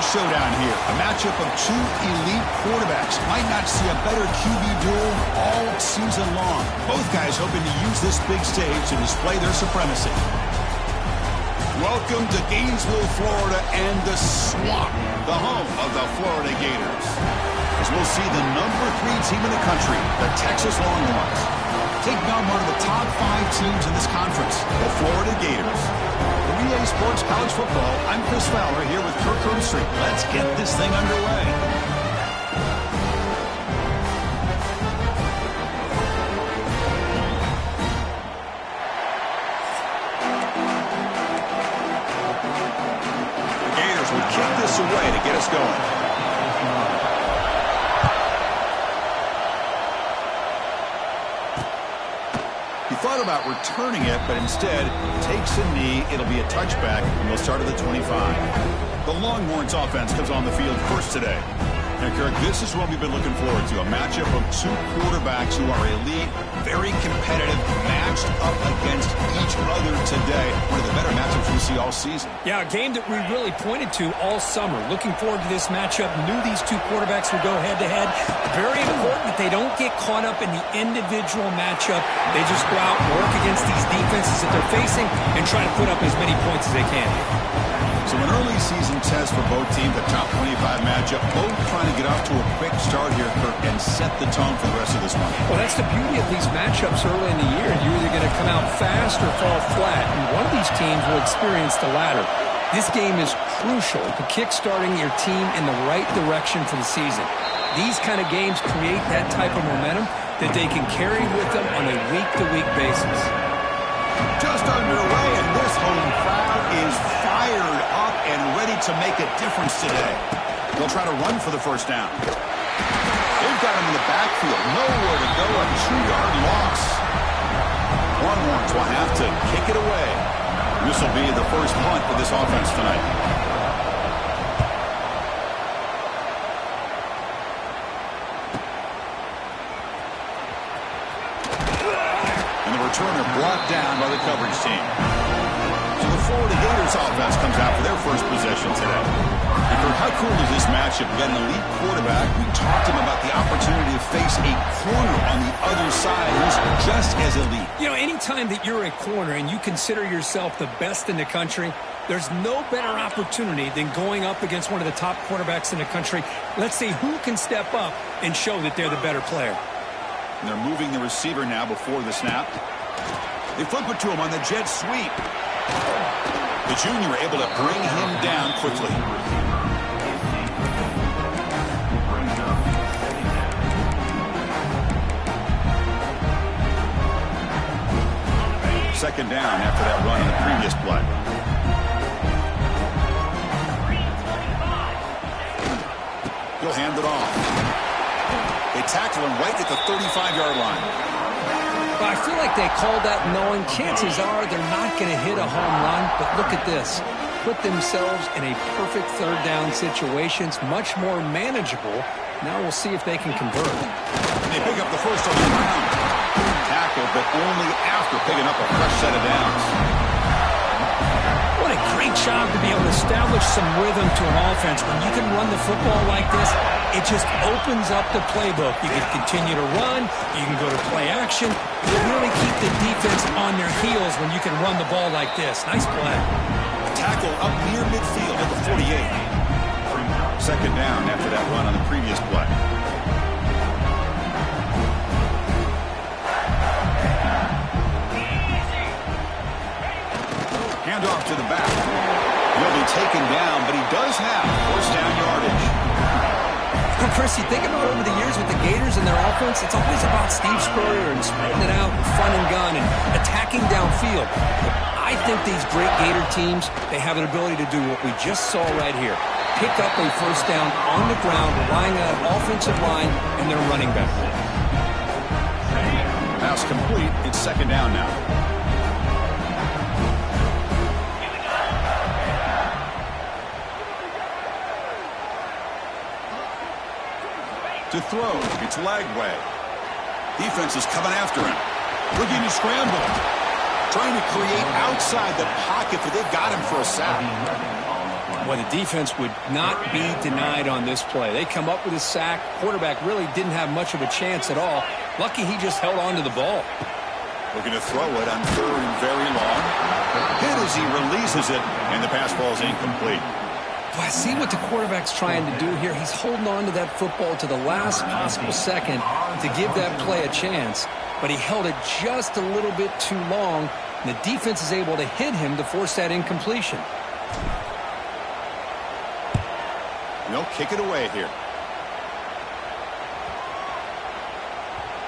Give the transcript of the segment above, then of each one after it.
showdown here. A matchup of two elite quarterbacks. Might not see a better QB duel all season long. Both guys hoping to use this big stage to display their supremacy. Welcome to Gainesville, Florida, and the Swamp, the home of the Florida Gators. As we'll see the #3 team in the country, the Texas Longhorns, taking on one of the top 5 teams in this conference, the Florida Gators. From EA Sports College Football, I'm Chris Fowler here with Kirk Herbstreit. Let's get this thing underway. The Gators will kick this away to get us going. Thought about returning it, but instead takes a knee. It'll be a touchback, and we'll start at the 25. The Longhorns offense comes on the field first today. Now, Kirk, this is what we've been looking forward to, a matchup of two quarterbacks who are elite, very competitive, matched up against each other today. One of the better matchups we'll see all season. Yeah, a game that we really pointed to all summer. Looking forward to this matchup. Knew these two quarterbacks would go head-to-head. Very important that they don't get caught up in the individual matchup. They just go out and work against these defenses that they're facing and try to put up as many points as they can. So an early season test for both teams, the top 25 matchup, both trying to get off to a quick start here, Kirk, and set the tone for the rest of this one. Well, that's the beauty of these matchups early in the year. You're either going to come out fast or fall flat, and one of these teams will experience the latter. This game is crucial to kick-starting your team in the right direction for the season. These kind of games create that type of momentum that they can carry with them on a week-to-week basis. Just underway, and this home crowd is fired up and ready to make a difference today. They'll try to run for the first down. They've got him in the backfield. Nowhere to go, a 2-yard loss. Longhorns will have to kick it away. This will be the first punt for this offense tonight. Returner brought down by the coverage team. So the Florida Gators offense comes out for their first possession today. And how cool is this matchup? We got an elite quarterback. We talked to him about the opportunity to face a corner on the other side who's just as elite. You know, anytime that you're a corner and you consider yourself the best in the country, there's no better opportunity than going up against one of the top quarterbacks in the country. Let's see who can step up and show that they're the better player. And they're moving the receiver now before the snap. They flip it to him on the jet sweep. The junior able to bring him down quickly. Second down after that run in the previous play. He'll hand it off. They tackle him right at the 35-yard line. Well, I feel like they called that knowing chances are they're not going to hit a home run, but look at this. Put themselves in a perfect third down situation. It's much more manageable. Now we'll see if they can convert. And they pick up the first on the ground. Tackled, but only after picking up a fresh set of downs. What a great job to be able to establish some rhythm to an offense. When you can run the football like this, it just opens up the playbook. You can continue to run. You can go to play action. You really keep the defense on their heels when you can run the ball like this. Nice play. Tackle up near midfield at the 48. Second down after that run on the previous play. Hand off to the back. He'll be taken down, but he does have first down yardage. Well, Chris, you think about over the years with the Gators and their offense, it's always about Steve Spurrier and spreading it out and fun and gun and attacking downfield. I think these great Gator teams, they have an ability to do what we just saw right here. Pick up a first down on the ground, relying on an offensive line and their running back. Pass complete. It's second down now. To throw, it's Lagway. Defense is coming after him. Looking to scramble. Trying to create outside the pocket, but they've got him for a sack. Well, the defense would not be denied on this play. They come up with a sack. Quarterback really didn't have much of a chance at all. Lucky he just held on to the ball. Looking to throw it on 3rd and very long. Hit as he releases it, and the pass ball is incomplete. Well, I see what the quarterback's trying to do here. He's holding on to that football to the last possible second to give that play a chance. But he held it just a little bit too long. And the defense is able to hit him to force that incompletion. They'll kick it away here.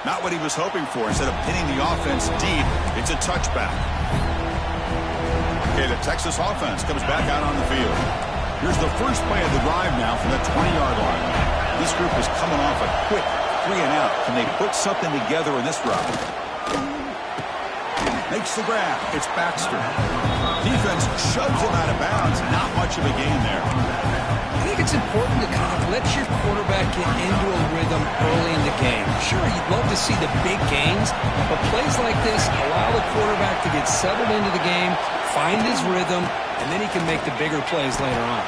Not what he was hoping for. Instead of pinning the offense deep, it's a touchback. Okay, the Texas offense comes back out on the field. Here's the first play of the drive now from the 20-yard line. This group is coming off a quick 3-and-out. Can they put something together in this route? Makes the grab. It's Baxter. Defense shoves him out of bounds. Not much of a gain there. I think it's important to kind of let your quarterback get into a rhythm early in the game. Sure, you'd love to see the big gains, but plays like this allow the quarterback to get settled into the game, find his rhythm, and then he can make the bigger plays later on.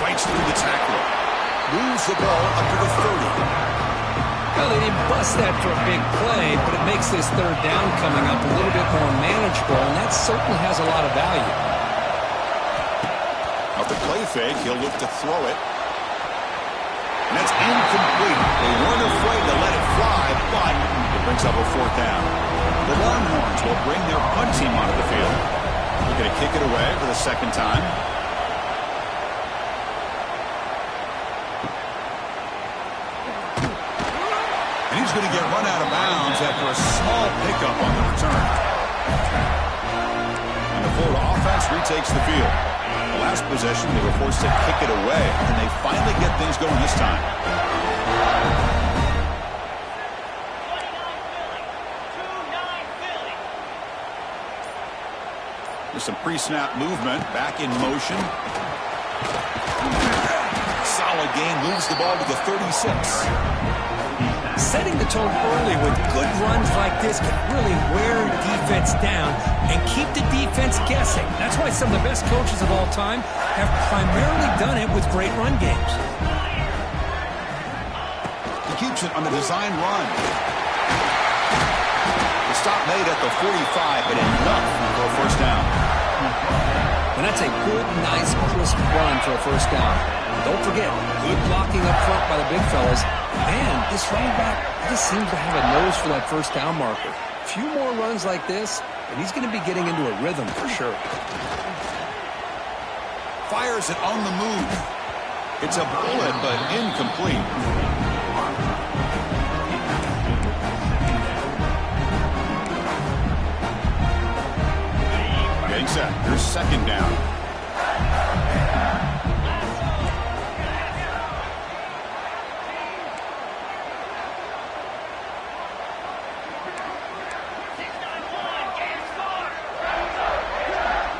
Fights through the tackle. Moves the ball up to the 30. Well, they didn't bust that for a big play, but it makes this 3rd down coming up a little bit more manageable, and that certainly has a lot of value. Off the play fake, he'll look to throw it. And that's incomplete. They weren't afraid to let it fly, but it brings up a 4th down. The Longhorns will bring their punt team onto the field. They're going to kick it away for the 2nd time. And he's going to get run out of bounds after a small pickup on the return. And the Florida offense retakes the field. The last possession, they were forced to kick it away, and they finally get things going this time. There's some pre-snap movement, back in motion. Solid gain, moves the ball to the 36. Setting the tone early with good runs like this can really wear defense down and keep the defense guessing. That's why some of the best coaches of all time have primarily done it with great run games. He keeps it on the design run. The stop made at the 45, but enough for a 1st down. And that's a good, nice, crisp run for a 1st down. Don't forget, good blocking up front by the big fellas. Man, this running back just seems to have a nose for that 1st down marker. A few more runs like this, and he's going to be getting into a rhythm for sure. Fires it on the move. It's a bullet, but incomplete. Getting set. Here's 2nd down.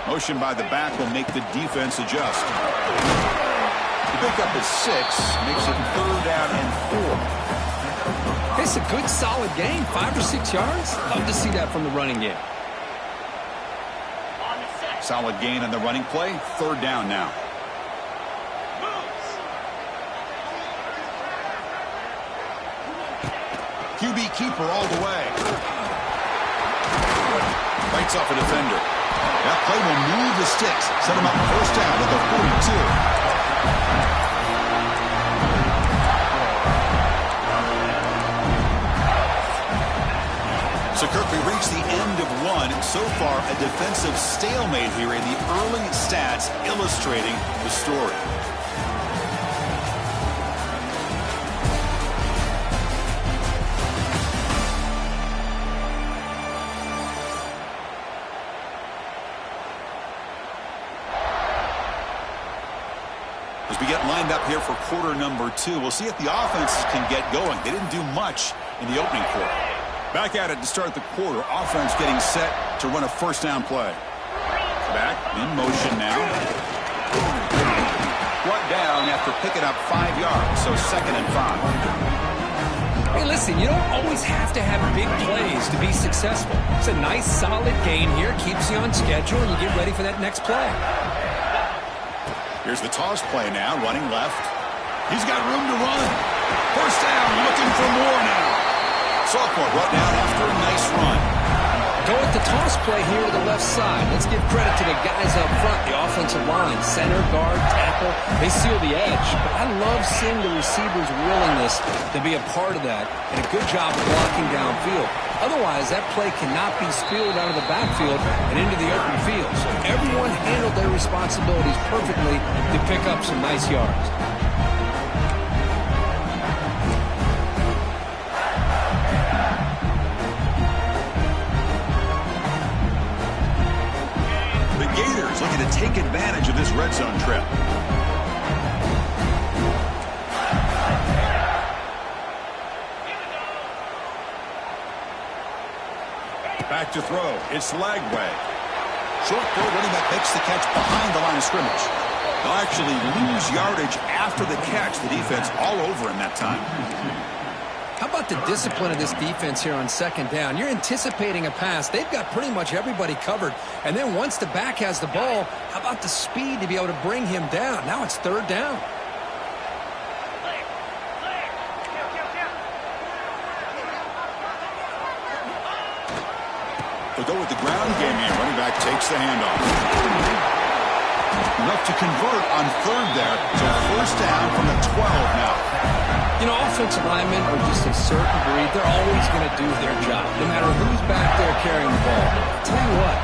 Motion by the back will make the defense adjust. The pickup is 6, makes it 3rd down and 4. It's a good, solid gain, 5 or 6 yards. Love to see that from the running game. Solid gain on the running play, 3rd down now. QB keeper all the way. Fights off a defender. That play will move the sticks. Set him up 1st down at the 42. So, Kirk, we reached the end of 1. So far, a defensive stalemate here, and the early stats illustrating the story. As we get lined up here for quarter number 2, we'll see if the offenses can get going. They didn't do much in the opening quarter. Back at it to start the quarter. Offense getting set to run a 1st down play. Back in motion now. Brought down after picking up 5 yards, so 2nd and 5. Hey, listen, you don't always have to have big plays to be successful. It's a nice, solid gain here. Keeps you on schedule, and you get ready for that next play. Here's the toss play now, running left. He's got room to run. First down, looking for more now. Sophomore brought down after a nice run. Go with the toss play here to the left side. Let's give credit to the guys up front, the offensive line, center, guard, tackle. They seal the edge. But I love seeing the receiver's willingness to be a part of that and a good job of blocking downfield. Otherwise, that play cannot be spilled out of the backfield and into the open field. So everyone handled their responsibilities perfectly to pick up some nice yards. Gators looking to take advantage of this red zone trip. Back to throw. It's Lagway. Short throw, running back makes the catch behind the line of scrimmage. They'll actually lose yardage after the catch. The defense all over him that time. How about the discipline of this defense here on second down? You're anticipating a pass. They've got pretty much everybody covered. And then once the back has the ball, how about the speed to be able to bring him down? Now it's third down. They'll go with the ground game here. Running back takes the handoff. Enough to convert on third there. So first down from the 12 now. You know, offensive linemen are just a certain breed. They're always going to do their job, no matter who's back there carrying the ball. I'll tell you what,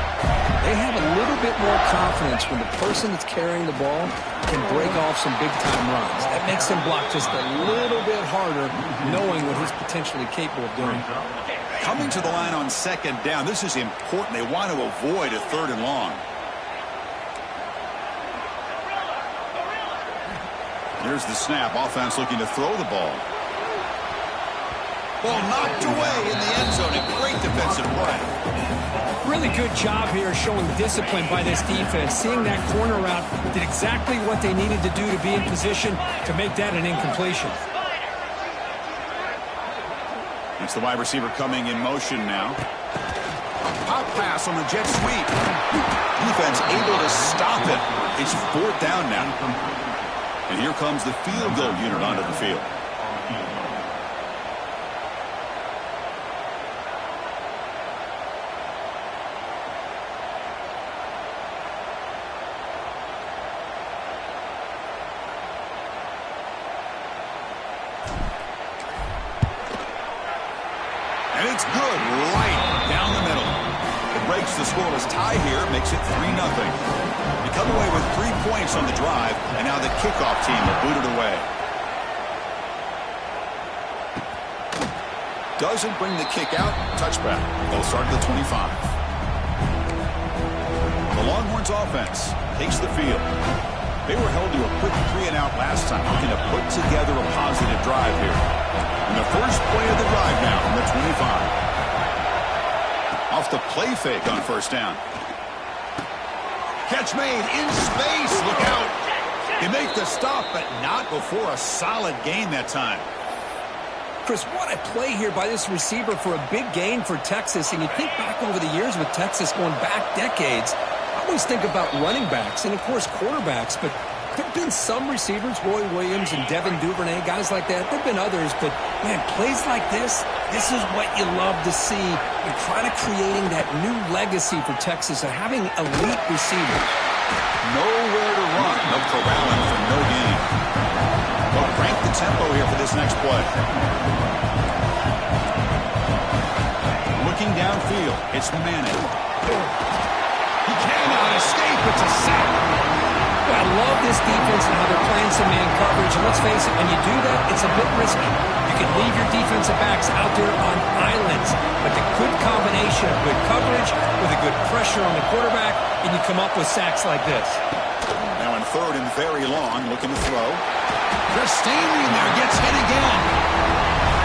they have a little bit more confidence when the person that's carrying the ball can break off some big-time runs. That makes them block just a little bit harder, knowing what he's potentially capable of doing. Coming to the line on second down, this is important. They want to avoid a third and long. Here's the snap. Offense looking to throw the ball. Ball knocked away in the end zone. A great defensive play. Really good job here showing discipline by this defense. Seeing that corner route, did exactly what they needed to do to be in position to make that an incompletion. It's the wide receiver coming in motion now. Pop pass on the jet sweep. Defense able to stop it. It's fourth down now. And here comes the field goal unit onto the field. And it's good right down the middle. It breaks the scoreless tie here, makes it 3-0. They come away with 3 points on the drive, and now the kickoff team will boot it away. Doesn't bring the kick out. Touchback. They'll start at the 25. The Longhorns offense takes the field. They were held to a quick 3-and-out last time, looking to put together a positive drive here. And the first play of the drive now from the 25. Off the play fake on first down. Catch made in space. Look out. They make the stop, but not before a solid gain that time. Chris, what a play here by this receiver for a big gain for Texas. And you think back over the years with Texas going back decades, I always think about running backs and, of course, quarterbacks. But there have been some receivers, Roy Williams and Devin Duvernay, guys like that. There have been others, but, man, plays like this is what you love to see. And kind of creating that new legacy for Texas of having elite receivers. Nowhere to run. They'll corral him for no gain. They'll crank the tempo here for this next play. Looking downfield, it's Manning. He cannot escape. It's a sack. Well, I love this defense and how they're playing some man coverage. And let's face it, when you do that, it's a bit risky. You can leave your defensive backs out there on islands, but the good combination of good coverage with a good pressure on the quarterback, and you come up with sacks like this. Now in third and very long, looking to throw. Christine there gets hit again.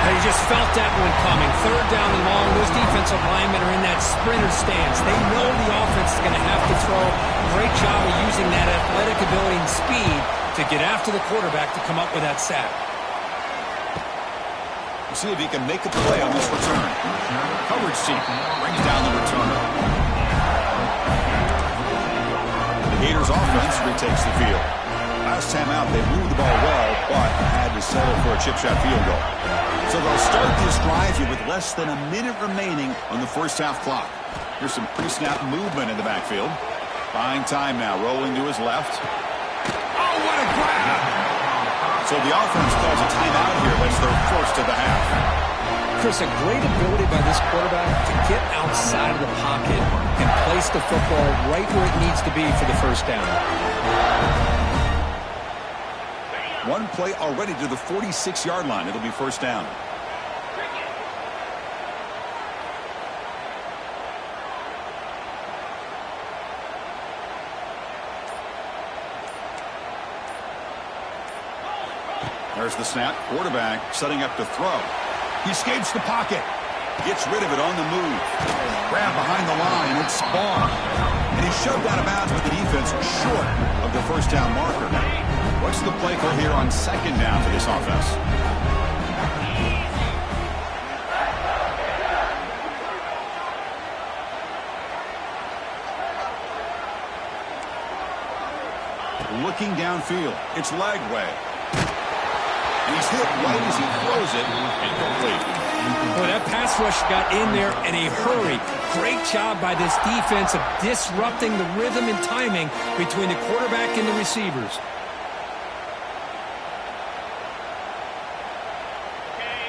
Now you just felt that one coming. Third down and long. Those defensive linemen are in that sprinter stance. They know the offense is going to have to throw. Great job of using that athletic ability and speed to get after the quarterback to come up with that sack. We'll see if he can make a play on this return. Coverage team brings down the returner. The Gators offense retakes the field. Last time out, they moved the ball well, but had to settle for a chip shot field goal. So they'll start this drive here with less than a minute remaining on the first half clock. Here's some pre-snap movement in the backfield. Buying time now, rolling to his left. Oh, what a grab! So the offense calls a timeout here. That's their first of the half. Chris, a great ability by this quarterback to get outside of the pocket and place the football right where it needs to be for the first down. One play already to the 46-yard line. It'll be first down. There's the snap. Quarterback setting up to throw. He escapes the pocket. Gets rid of it on the move. Grab behind the line. It's Spawn. And he's shoved out of bounds with the defense short of the first down marker. What's the play call here on second down for this offense? Looking downfield. It's Lagway. And he's hit right as he throws it. Incomplete. Boy, that pass rush got in there in a hurry. Great job by this defense of disrupting the rhythm and timing between the quarterback and the receivers.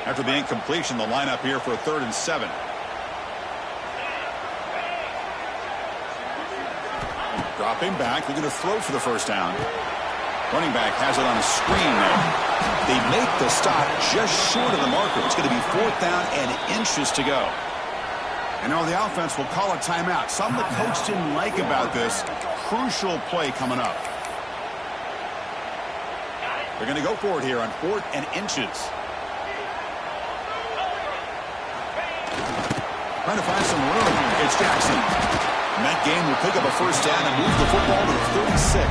After the incompletion, the lineup here for a 3rd and 7. Dropping back, looking to throw for the first down. Running back has it on a screen now. They make the stop just short of the marker. It's going to be 4th down and inches to go. And now the offense will call a timeout. Something the coach didn't like about this. Crucial play coming up. They're going to go for it here on 4th and inches. Trying to find some room. It's Jackson. And that game will pick up a first down and move the football to the 36.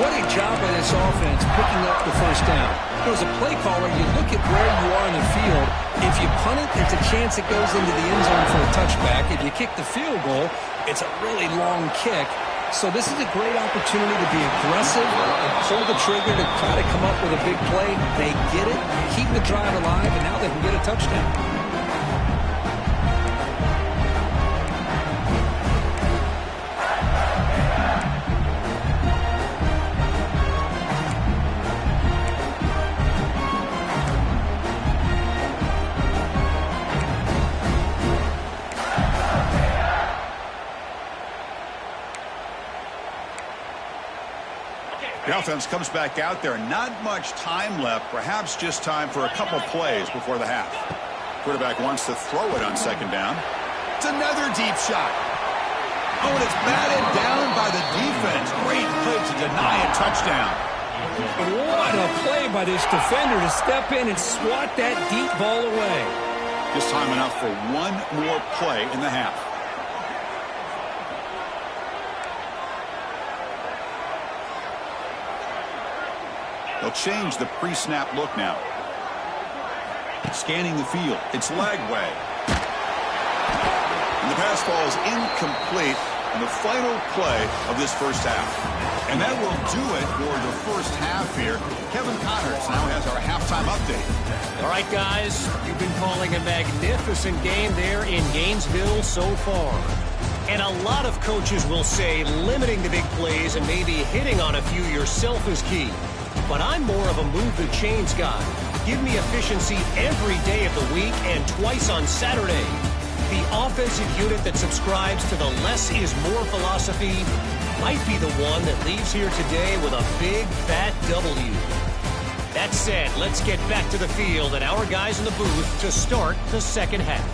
What a job by this offense picking up the first down. As a play caller, you look at where you are in the field. If you punt it, there's a chance it goes into the end zone for a touchback. If you kick the field goal, it's a really long kick. So this is a great opportunity to be aggressive and pull the trigger to try to come up with a big play. They get it, keep the drive alive, and now they can get a touchdown. The offense comes back out there. Not much time left. Perhaps just time for a couple plays before the half. Quarterback wants to throw it on second down. It's another deep shot. Oh, and it's batted down by the defense. Great play to deny a touchdown. What a play by this defender to step in and swat that deep ball away. Just time enough for one more play in the half. They'll change the pre-snap look now. Scanning the field. It's Lagway. And the pass falls incomplete in the final play of this first half. And that will do it for the first half here. Kevin Connors now has our halftime update. All right, guys, you've been calling a magnificent game there in Gainesville so far. And a lot of coaches will say limiting the big plays and maybe hitting on a few yourself is key. But I'm more of a move the chains guy. Give me efficiency every day of the week and twice on Saturday. The offensive unit that subscribes to the less is more philosophy might be the one that leaves here today with a big, fat W. That said, let's get back to the field and our guys in the booth to start the second half.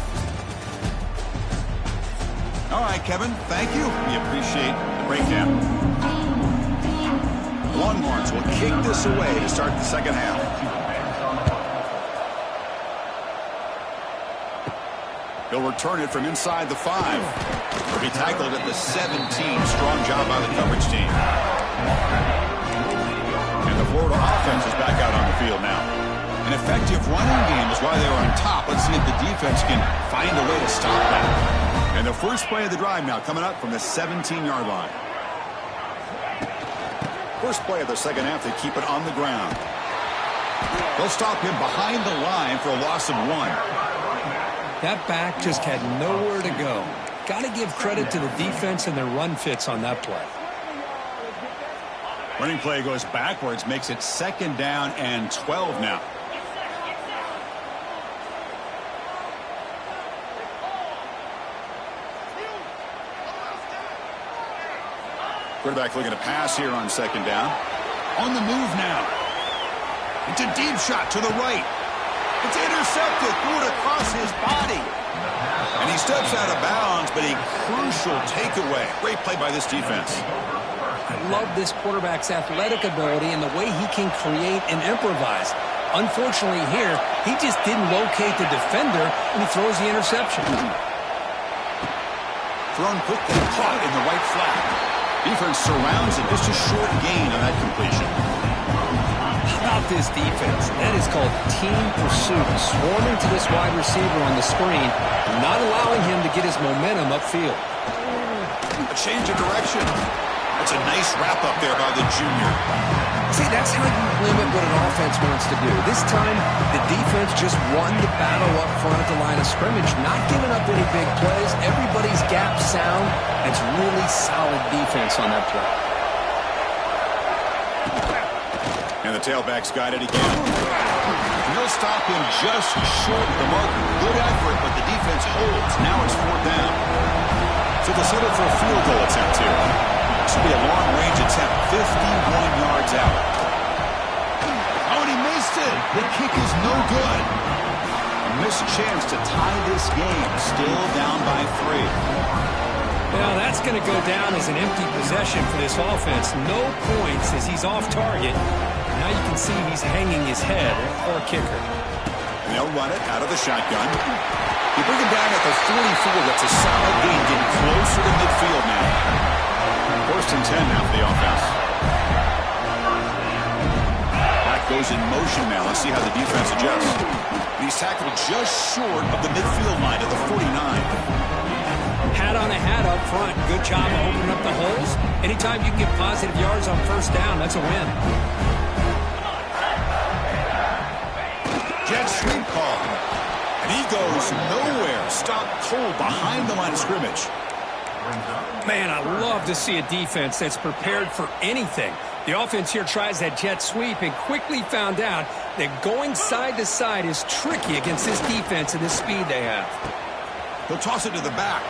All right, Kevin, thank you. We appreciate the breakdown. Longhorns will kick this away to start the second half. He'll return it from inside the 5. He'll be tackled at the 17. Strong job by the coverage team. And the Florida offense is back out on the field now. An effective running game is why they were on top. Let's see if the defense can find a way to stop that. And the first play of the drive now coming up from the 17-yard line. First play of the second half, they keep it on the ground. They'll stop him behind the line for a loss of 1. That back just had nowhere to go. Got to give credit to the defense and their run fits on that play. Running play goes backwards, makes it 2nd down and 12 now. Quarterback looking to pass here on 2nd down. On the move now. It's a deep shot to the right. It's intercepted. Threw it across his body. And he steps out of bounds, but a crucial takeaway. Great play by this defense. I love this quarterback's athletic ability and the way he can create and improvise. Unfortunately here, he just didn't locate the defender, and he throws the interception. Thrown quickly, caught in the right flat. Defense surrounds it. Just a short gain on that completion. How about this defense? That is called team pursuit. Swarming to this wide receiver on the screen, not allowing him to get his momentum upfield. A change of direction. That's a nice wrap-up there by the junior. See, that's how you limit what an offense wants to do. This time, the defense just won the battle up front at the line of scrimmage, not giving up any big plays. Everybody's gap sound. It's really solid defense on that play. And the tailback's got it again. And they'll stop him just short of the mark. Good effort, but the defense holds. Now it's 4th down. So they'll settle for a field goal attempt here. This will be a long-range attempt, 51 yards out. Oh, and he missed it. The kick is no good. A missed chance to tie this game. Still down by 3. Well, that's going to go down as an empty possession for this offense. No points as he's off target. Now you can see he's hanging his head for a kicker. And they'll run it out of the shotgun. You bring him down at the 44. That's a solid gain, getting closer to midfield now. 1st and 10 now for the offense. Back goes in motion now. Let's see how the defense adjusts. He's tackled just short of the midfield line at the 49. Hat on a hat up front. Good job of opening up the holes. Anytime you can get positive yards on 1st down, that's a win. Jet sweep call. And he goes nowhere. Stopped cold behind the line of scrimmage. Man, I love to see a defense that's prepared for anything. The offense here tries that jet sweep and quickly found out that going side to side is tricky against this defense and the speed they have. He'll toss it to the back.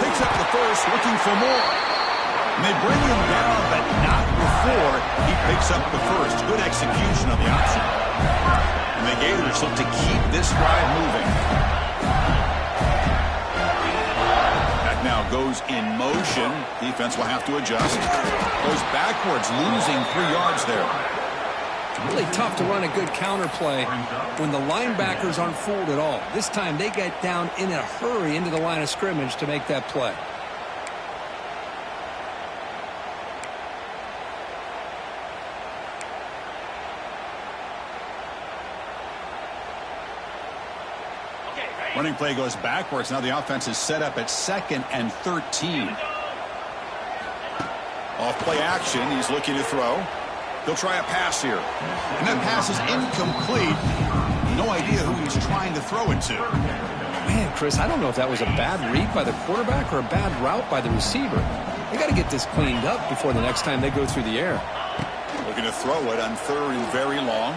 Picks up the first, looking for more. And they bring him down, but not before he picks up the first. Good execution on the option. And the Gators look to keep this drive moving. That now goes in motion. Defense will have to adjust. Goes backwards, losing 3 yards there. Really tough to run a good counter play when the linebackers aren't fooled at all. This time they get down in a hurry into the line of scrimmage to make that play. Running play goes backwards. Now the offense is set up at 2nd and 13. Off play action. He's looking to throw. He'll try a pass here. And that pass is incomplete. No idea who he's trying to throw it to. Man, Chris, I don't know if that was a bad read by the quarterback or a bad route by the receiver. They got to get this cleaned up before the next time they go through the air. Looking to throw it on 3rd and very long.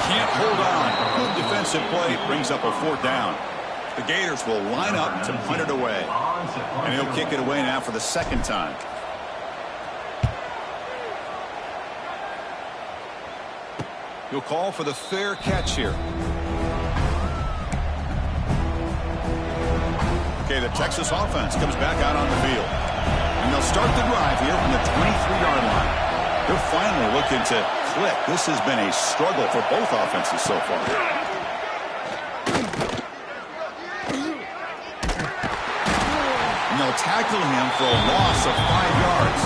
Can't hold on. Good defensive play. Brings up a 4th down. The Gators will line up to punt it away. And he'll kick it away now for the 2nd time. He'll call for the fair catch here. Okay, the Texas offense comes back out on the field. And they'll start the drive here from the 23-yard line. They're finally looking to click. This has been a struggle for both offenses so far. And they'll tackle him for a loss of 5 yards.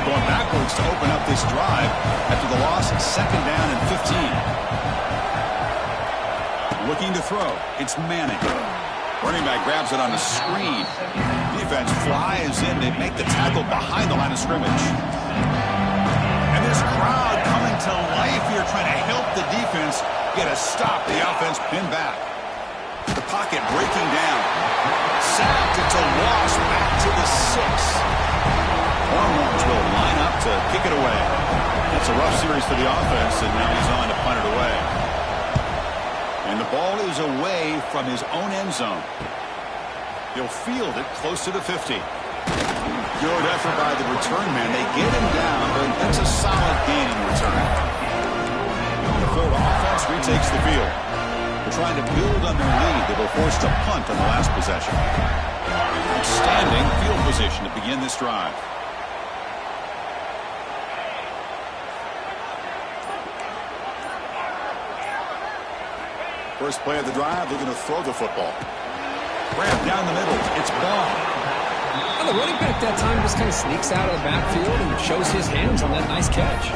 Going backwards to open up this drive after the loss, 2nd down and 15. Looking to throw. It's Manning. Running back grabs it on the screen. Defense flies in. They make the tackle behind the line of scrimmage. And this crowd coming to life here, trying to help the defense get a stop. The offense pinned back. The pocket breaking down. Sacked. It's a loss back to the 6. Longhorns will line up to kick it away. That's a rough series for the offense, and now he's on to punt it away. And the ball is away from his own end zone. He'll field it close to the 50. Good effort by the return man. They get him down, but that's a solid gain in return. The Florida offense retakes the field. They're trying to build on their lead. They were forced to punt on the last possession. Outstanding field position to begin this drive. First play of the drive, they're going to throw the football. Grab down the middle. It's Ball. Well, the running back that time just kind of sneaks out of the backfield and shows his hands on that nice catch.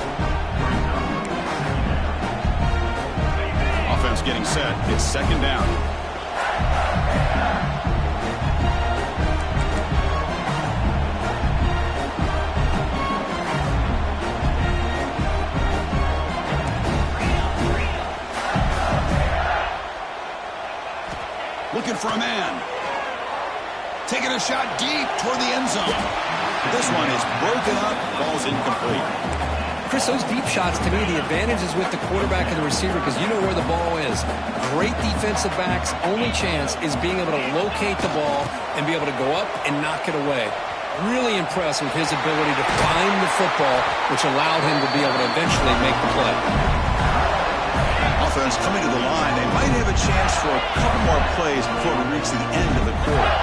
Offense getting set. It's second down. Looking for a man. Taking a shot deep toward the end zone. This one is broken up. Ball's incomplete. Chris, those deep shots, to me, the advantage is with the quarterback and the receiver because you know where the ball is. Great defensive backs' only chance is being able to locate the ball and be able to go up and knock it away. Really impressed with his ability to find the football, which allowed him to be able to eventually make the play. Offense coming to the line. They might have a chance for a couple more plays before we reach the end of the quarter.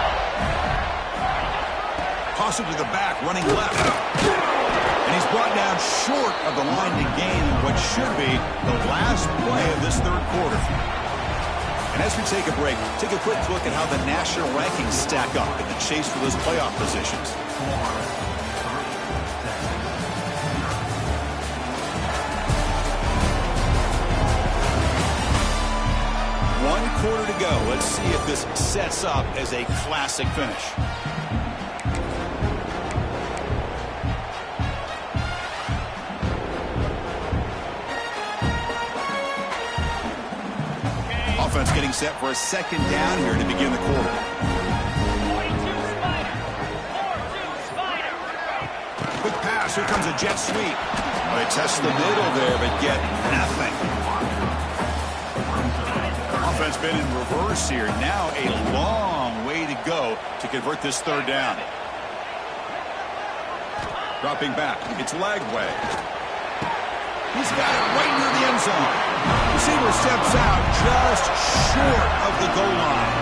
Toss it to the back, running left. And he's brought down short of the line to gain what should be the last play of this third quarter. And as we take a break, take a quick look at how the national rankings stack up in the chase for those playoff positions. One quarter to go. Let's see if this sets up as a classic finish. Offense getting set for a second down here to begin the quarter. Quick pass. Here comes a jet sweep. They test the middle there, but get nothing. Offense been in reverse here. Now a long way to go to convert this third down. Dropping back. It's Lagway. He's got it right near the end zone. Receiver steps out just short of the goal line.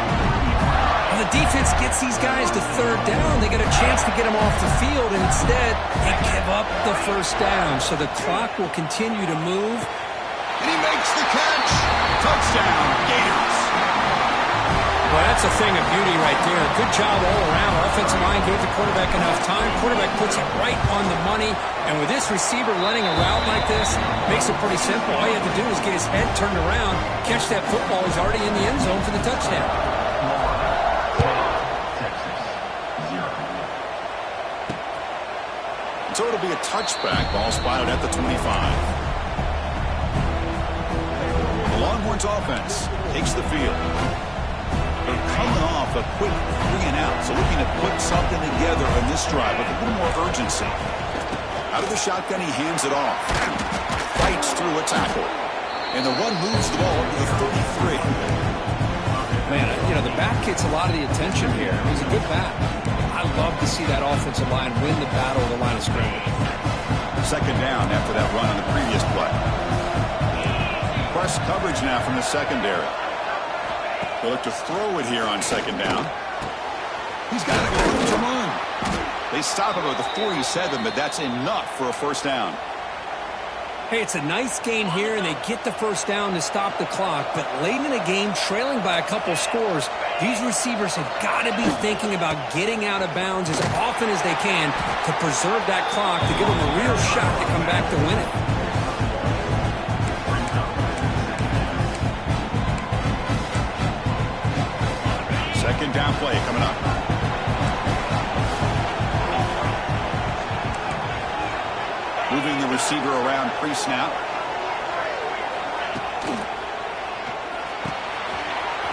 When the defense gets these guys to third down, they get a chance to get them off the field, and instead they give up the first down. So the clock will continue to move. And he makes the catch. Touchdown, Gators. Well, that's a thing of beauty right there. Good job all around. Offensive line gave the quarterback enough time. Quarterback puts it right on the money. And with this receiver letting a route like this, makes it pretty simple. All you have to do is get his head turned around, catch that football. He's already in the end zone for the touchdown. So it'll be a touchback. Ball spotted at the 25. The Longhorns offense takes the field. They're coming off a quick 3-and-out, so looking to put something together in this drive with a little more urgency. Out of the shotgun, he hands it off. Fights through a tackle. And the one moves the ball to the 33. Man, you know, the back gets a lot of the attention here. He's a good back. I love to see that offensive line win the battle of the line of scrimmage. Second down after that run on the previous play. Press coverage now from the secondary. They'll look to throw it here on second down. He's got to go to run. They stop him at the 47, but that's enough for a first down. Hey, it's a nice gain here, and they get the first down to stop the clock. But late in the game, trailing by a couple scores, these receivers have got to be thinking about getting out of bounds as often as they can to preserve that clock, to give them a real shot to come back to win it. second down play coming up. Moving the receiver around pre-snap.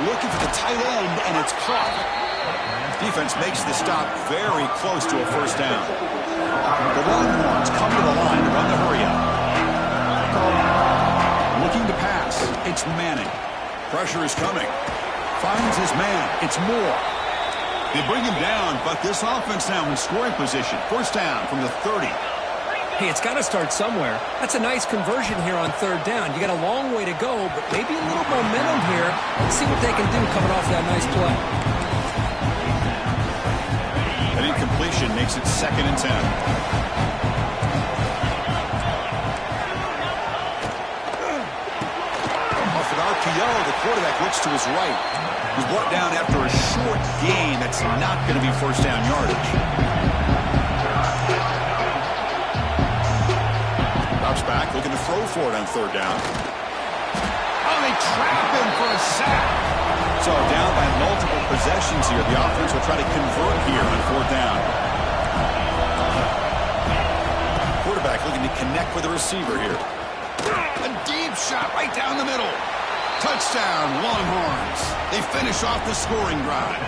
Looking for the tight end, and it's caught. Defense makes the stop very close to a first down. The Longhorns come to the line to run the hurry up. Looking to pass. It's Manning. Pressure is coming. Finds his man. It's Moore. They bring him down, but this offense now in scoring position. First down from the 30. Hey, it's got to start somewhere. That's a nice conversion here on third down. You got a long way to go, but maybe a little momentum here. Let's see what they can do coming off that nice play. An incompletion makes it 2nd and 10. Off an RPO, the quarterback looks to his right. He's brought down after a short gain. That's not going to be first down yardage. Back, looking to throw for it on third down. Oh, they trap him for a sack. So down by multiple possessions here. The offense will try to convert here on fourth down. Quarterback looking to connect with the receiver here. A deep shot right down the middle. Touchdown, Longhorns. They finish off the scoring drive.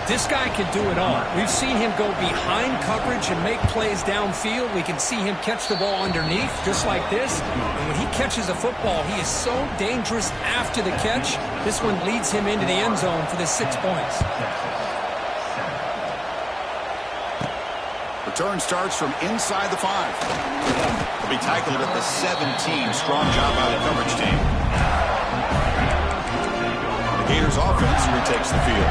This guy can do it all. We've seen him go behind coverage and make plays downfield. We can see him catch the ball underneath, just like this. And when he catches a football, he is so dangerous after the catch. This one leads him into the end zone for the 6 points. Return starts from inside the 5. He'll be tackled at the 17. Strong job by the coverage team. The Gators offense retakes the field.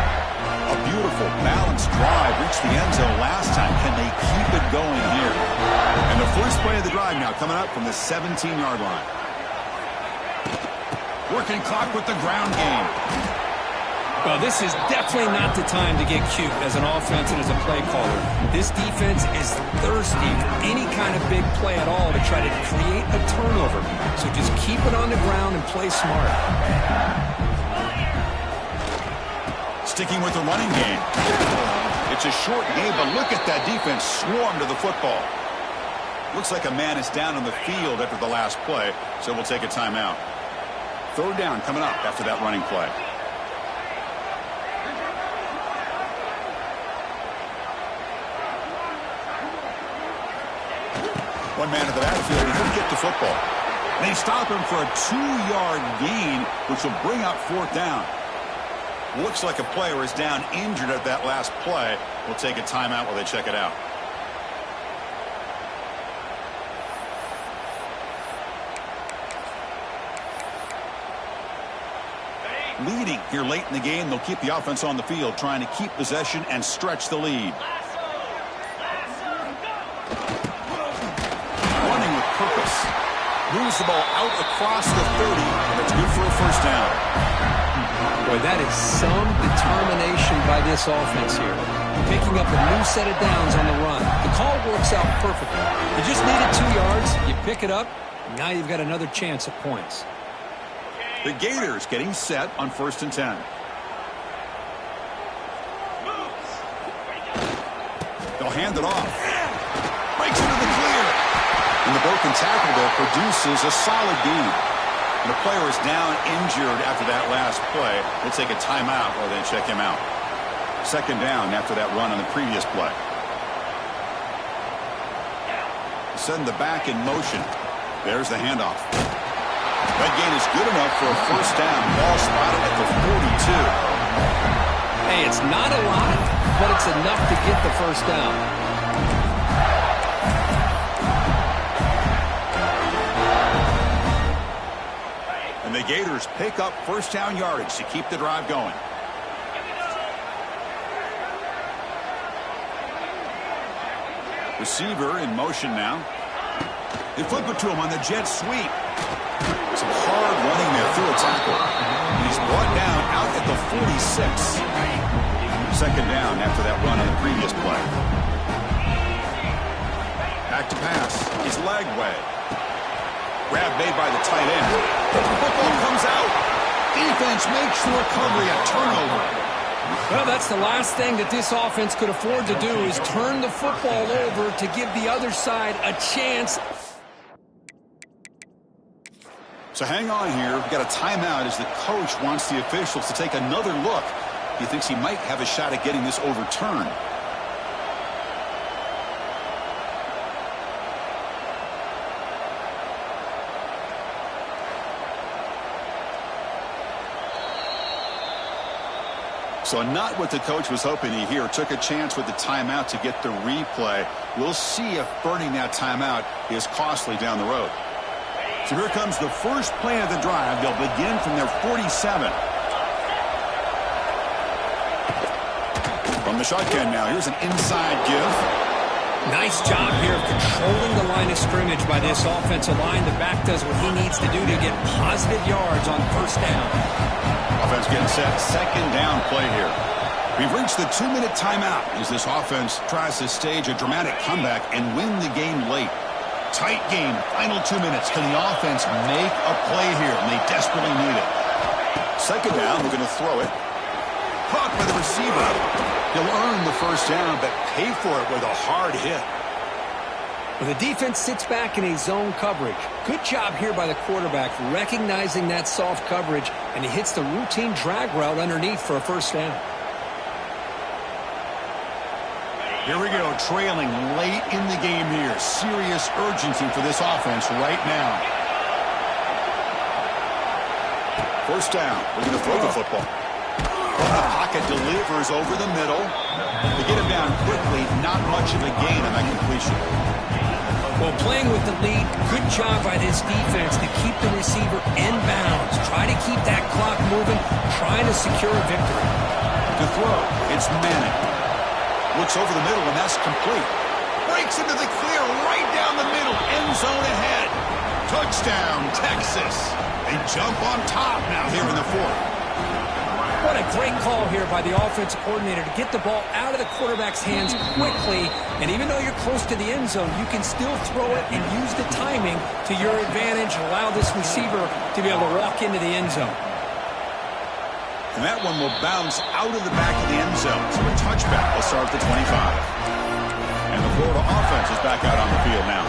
A beautiful, balanced drive reached the end zone last time. Can they keep it going here? And the first play of the drive now coming up from the 17-yard line. Working clock with the ground game. Well, this is definitely not the time to get cute as an offense and as a play caller. This defense is thirsty for any kind of big play at all to try to create a turnover. So just keep it on the ground and play smart. Sticking with the running game. It's a short game, but look at that defense swarm to the football. Looks like a man is down on the field after the last play, so we'll take a timeout. Third down coming up after that running play. One man at the backfield, he couldn't get the football. They stop him for a 2-yard gain, which will bring up fourth down. Looks like a player is down injured at that last play. We'll take a timeout while they check it out. Leading here late in the game, they'll keep the offense on the field, trying to keep possession and stretch the lead. Running with purpose. Moves the ball out across the 30, and it's good for a first down. Boy, that is some determination by this offense here. Picking up a new set of downs on the run. The call works out perfectly. You just needed 2 yards. You pick it up. Now you've got another chance at points. The Gators getting set on 1st and 10. They'll hand it off. Breaks into the clear. And the broken tackle there produces a solid gain. And the player is down injured after that last play. We'll take a timeout or then check him out. Second down after that run on the previous play. Send the back in motion. There's the handoff. That gain is good enough for a first down. Ball spotted at the 42. Hey, it's not a lot, but it's enough to get the first down. And the Gators pick up first down yardage to keep the drive going. Receiver in motion now. They flip it to him on the jet sweep. Some hard running there through a tackle. He's brought down out at the 46. Second down after that run on the previous play. Back to pass. It's leg way. Grab made by the tight end. The football comes out. Defense makes the recovery, a turnover. Well, that's the last thing that this offense could afford to do is turn the football over to give the other side a chance. So hang on here. We've got a timeout as the coach wants the officials to take another look. He thinks he might have a shot at getting this overturned. So not what the coach was hoping to hear. Took a chance with the timeout to get the replay. We'll see if burning that timeout is costly down the road. So here comes the first play of the drive. They'll begin from their 47. From the shotgun now, here's an inside give. Nice job here of controlling the line of scrimmage by this offensive line. The back does what he needs to do to get positive yards on first down. Offense getting set. Second down play here. We've reached the 2-minute timeout as this offense tries to stage a dramatic comeback and win the game late. Tight game. Final 2 minutes. Can the offense make a play here? And they desperately need it. Second down. We're going to throw it. Caught by the receiver. He'll earn the first down, but pay for it with a hard hit. Well, the defense sits back in a zone coverage. Good job here by the quarterback recognizing that soft coverage, and he hits the routine drag route underneath for a first down. Here we go, trailing late in the game here. Serious urgency for this offense right now. First down. We're going to throw the football. The pocket delivers over the middle. They get him down quickly. Not much of a gain on that completion. Well, playing with the lead, good job by this defense to keep the receiver in bounds. Try to keep that clock moving, trying to secure a victory. To throw, it's Manning. Looks over the middle, and that's complete. Breaks into the clear right down the middle. End zone ahead. Touchdown, Texas. They jump on top now here in the fourth. What a great call here by the offensive coordinator to get the ball out of the quarterback's hands quickly. And even though you're close to the end zone, you can still throw it and use the timing to your advantage and allow this receiver to be able to walk into the end zone. And that one will bounce out of the back of the end zone. So a touchback will start at the 25. And the Florida offense is back out on the field now.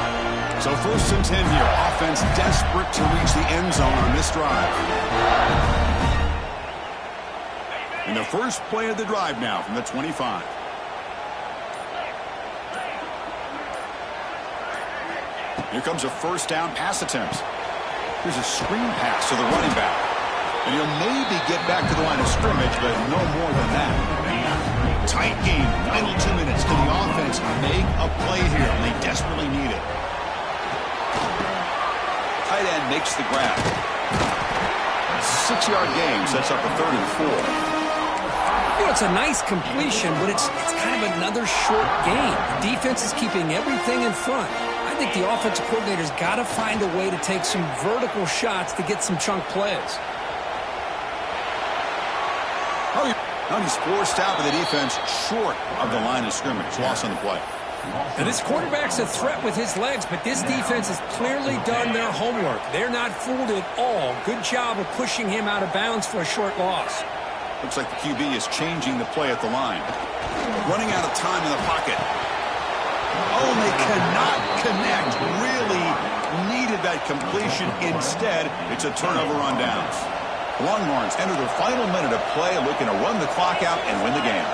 So 1st and 10 here. Offense desperate to reach the end zone on this drive. And the first play of the drive now from the 25. Here comes a first down pass attempt. Here's a screen pass to the running back. And he'll maybe get back to the line of scrimmage, but no more than that. Tight game, final 2 minutes. Can the offense make a play here? And they desperately need it. Tight end makes the grab. 6-yard gain sets up a 3rd and 4. You know, it's a nice completion, but it's kind of another short game. The defense is keeping everything in front. I think the offensive coordinator's got to find a way to take some vertical shots to get some chunk plays. Now he's forced out by the defense short of the line of scrimmage. Loss on the play. Now this quarterback's a threat with his legs, but this defense has clearly done their homework. They're not fooled at all. Good job of pushing him out of bounds for a short loss. Looks like the QB is changing the play at the line. Running out of time in the pocket. Oh, they cannot connect. Really needed that completion. Instead, it's a turnover on downs. Longhorns enter the final minute of play, looking to run the clock out and win the game.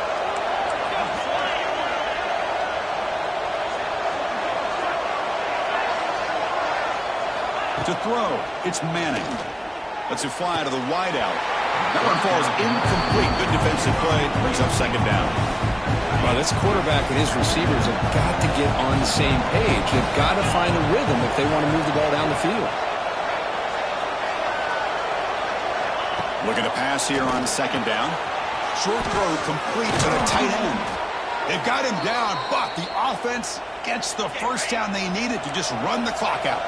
To throw, it's Manning. Lets it fly to the wideout. That one falls incomplete. Good defensive play. Brings up second down. Well, this quarterback and his receivers have got to get on the same page. They've got to find a rhythm if they want to move the ball down the field. Looking to pass here on second down. Short throw complete to the tight end. They've got him down, but the offense gets the first down they needed to just run the clock out.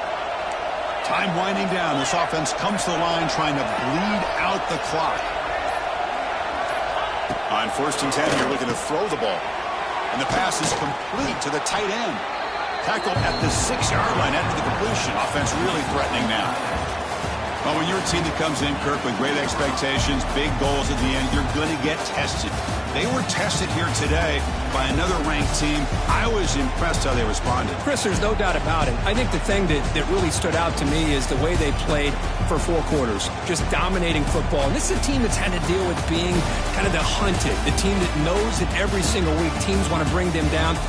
Time winding down. This offense comes to the line trying to bleed out the clock. On 1st and 10, you're looking to throw the ball. And the pass is complete to the tight end. Tackled at the 6-yard line after the completion. Offense really threatening now. Well, when you're a team that comes in, Kirk, with great expectations, big goals at the end, you're going to get tested. They were tested here today by another ranked team. I was impressed how they responded. Chris, there's no doubt about it. I think the thing that really stood out to me is the way they played for 4 quarters, just dominating football. And this is a team that's had to deal with being kind of the hunted, the team that knows that every single week teams want to bring them down.